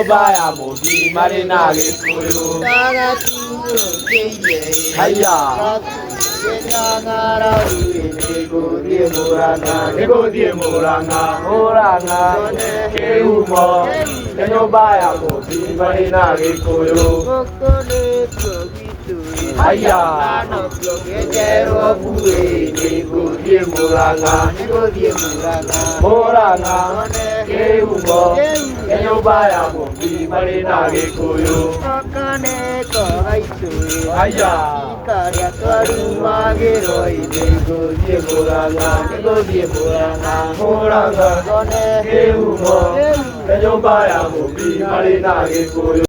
baya mobi marina gikuyu Daga turo keye haya Nigodie muranga Keumo Kenyo baya mobi marina gikuyu haya Nigodie muranga Keumo Kenyo baya mobi marina gikuyu haya Nigodie muranga Keumo Kenyo baya mobi marina gikuyu